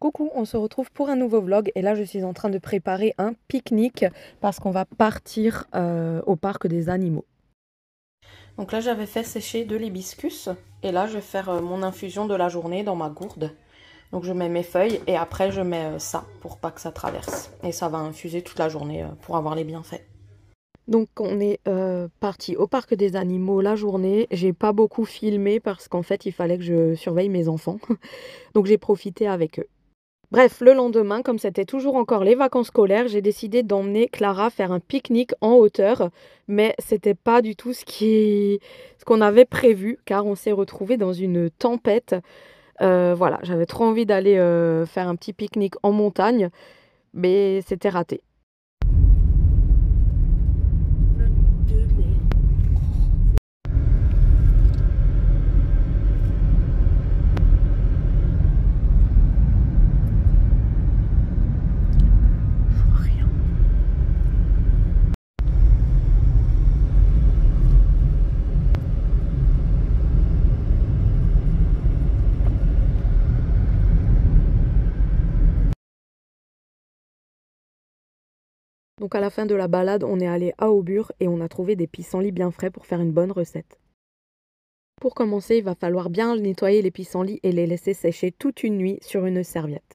Coucou, on se retrouve pour un nouveau vlog et là je suis en train de préparer un pique-nique parce qu'on va partir au parc des animaux. Donc là j'avais fait sécher de l'hibiscus et là je vais faire mon infusion de la journée dans ma gourde. Donc je mets mes feuilles et après je mets ça pour pas que ça traverse et ça va infuser toute la journée pour avoir les bienfaits. Donc on est parti au parc des animaux la journée. J'ai pas beaucoup filmé parce qu'en fait il fallait que je surveille mes enfants. Donc j'ai profité avec eux. Bref, le lendemain, comme c'était toujours encore les vacances scolaires, j'ai décidé d'emmener Clara faire un pique-nique en hauteur, mais c'était pas du tout ce qu'on avait prévu, car on s'est retrouvé dans une tempête. Voilà, j'avais trop envie d'aller faire un petit pique-nique en montagne, mais c'était raté. Donc à la fin de la balade, on est allé à Aubure et on a trouvé des pissenlits bien frais pour faire une bonne recette. Pour commencer, il va falloir bien nettoyer les pissenlits et les laisser sécher toute une nuit sur une serviette.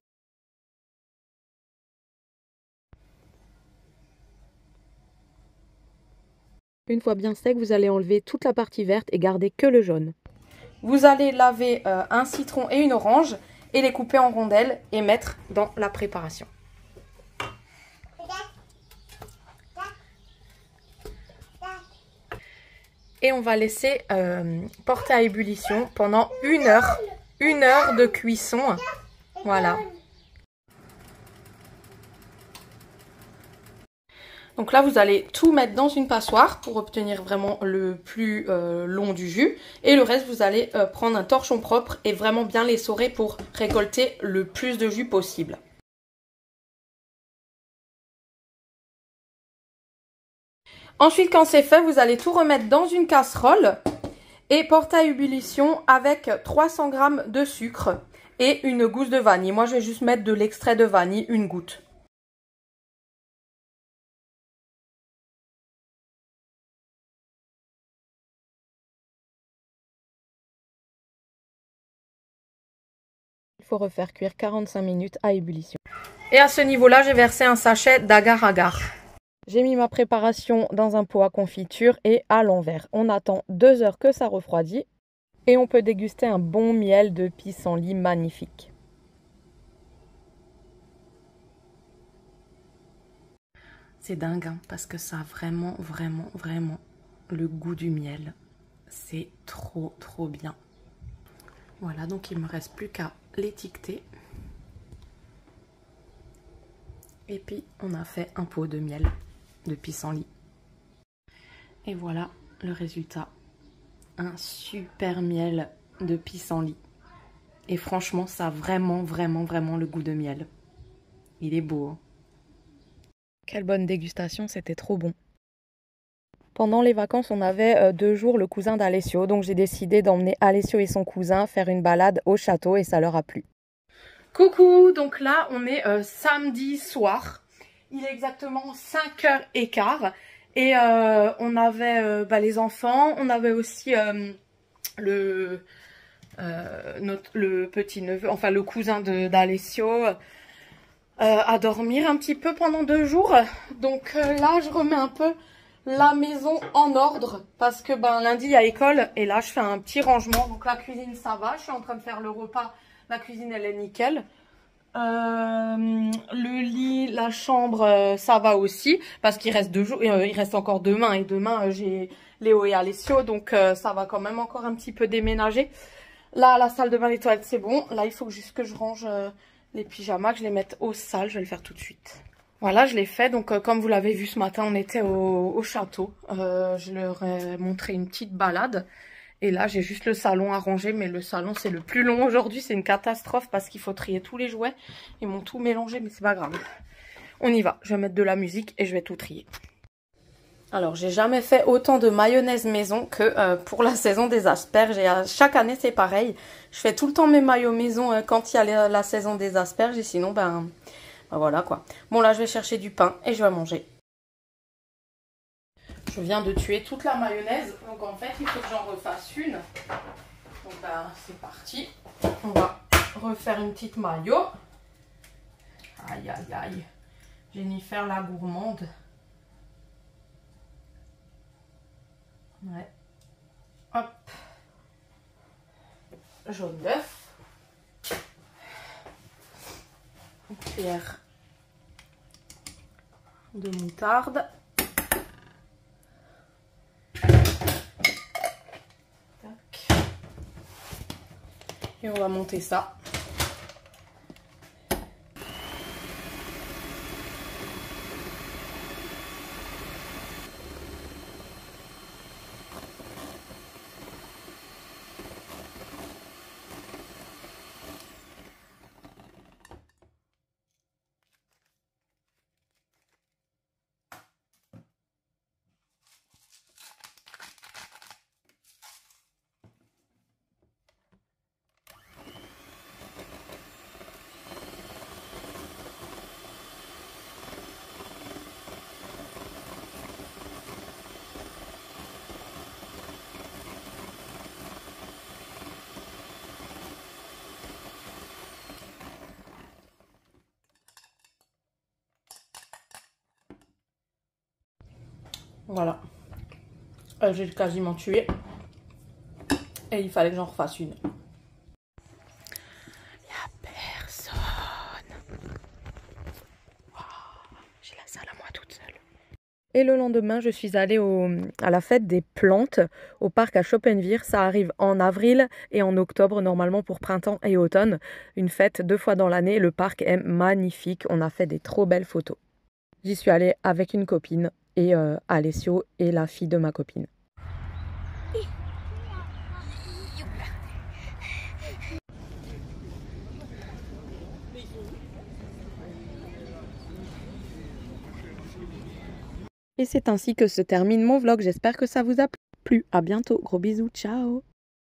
Une fois bien sec, vous allez enlever toute la partie verte et garder que le jaune. Vous allez laver un citron et une orange et les couper en rondelles et mettre dans la préparation. Et on va laisser porter à ébullition pendant une heure de cuisson. Voilà. Donc là, vous allez tout mettre dans une passoire pour obtenir vraiment le plus long du jus. Et le reste, vous allez prendre un torchon propre et vraiment bien l'essorer pour récolter le plus de jus possible. Ensuite, quand c'est fait, vous allez tout remettre dans une casserole et porter à ébullition avec 300 g de sucre et une gousse de vanille. Moi, je vais juste mettre de l'extrait de vanille, une goutte. Il faut refaire cuire 45 minutes à ébullition. Et à ce niveau-là, j'ai versé un sachet d'agar-agar. J'ai mis ma préparation dans un pot à confiture et à l'envers. On attend 2 heures que ça refroidit et on peut déguster un bon miel de pissenlit magnifique. C'est dingue hein, parce que ça a vraiment le goût du miel. C'est trop bien. Voilà, donc il me reste plus qu'à l'étiqueter. Et puis on a fait un pot de miel de pissenlit. Et voilà le résultat. Un super miel de pissenlit. Et franchement, ça a vraiment le goût de miel. Il est beau. Hein. Quelle bonne dégustation, c'était trop bon. Pendant les vacances, on avait 2 jours le cousin d'Alessio. Donc j'ai décidé d'emmener Alessio et son cousin faire une balade au château et ça leur a plu. Coucou, donc là on est samedi soir. Il est exactement 5h15 et on avait les enfants, on avait aussi le petit neveu, enfin le cousin d'Alessio à dormir un petit peu pendant 2 jours. Donc là je remets un peu la maison en ordre parce que lundi il y a école et là je fais un petit rangement. Donc la cuisine ça va, je suis en train de faire le repas, la cuisine elle est nickel. Le lit, la chambre, ça va aussi parce qu'il reste 2 jours, il reste encore demain et demain j'ai Léo et Alessio donc ça va quand même encore un petit peu déménager. Là la salle de bain, les toilettes c'est bon. Là il faut juste que je range les pyjamas, que je les mette au sale, je vais le faire tout de suite. Voilà, je l'ai fait. Donc comme vous l'avez vu ce matin, on était au château. Je leur ai montré une petite balade. Et là, j'ai juste le salon à ranger, mais le salon, c'est le plus long aujourd'hui. C'est une catastrophe parce qu'il faut trier tous les jouets. Ils m'ont tout mélangé, mais c'est pas grave. On y va. Je vais mettre de la musique et je vais tout trier. Alors, j'ai jamais fait autant de mayonnaise maison que pour la saison des asperges. Et chaque année, c'est pareil. Je fais tout le temps mes maillots maison quand il y a la saison des asperges. Et sinon, ben voilà quoi. Bon, là, je vais chercher du pain et je vais manger. Je viens de tuer toute la mayonnaise. Donc, en fait, il faut que j'en refasse une. Donc, ben, c'est parti. On va refaire une petite mayo. Aïe, aïe, aïe. Jennifer la gourmande. Ouais. Hop. Jaune d'œuf. Une cuillère de moutarde. Tac. Et on va monter ça. Voilà. J'ai quasiment tué. Et il fallait que j'en refasse une. Il n'y a personne. Wow, j'ai la salle à moi toute seule. Et le lendemain, je suis allée à la fête des plantes au parc à Schoppenwirth. Ça arrive en avril et en octobre, normalement pour printemps et automne. Une fête 2 fois dans l'année. Le parc est magnifique. On a fait des trop belles photos. J'y suis allée avec une copine et Alessio et la fille de ma copine. Et c'est ainsi que se termine mon vlog. J'espère que ça vous a plu. À bientôt. Gros bisous. Ciao.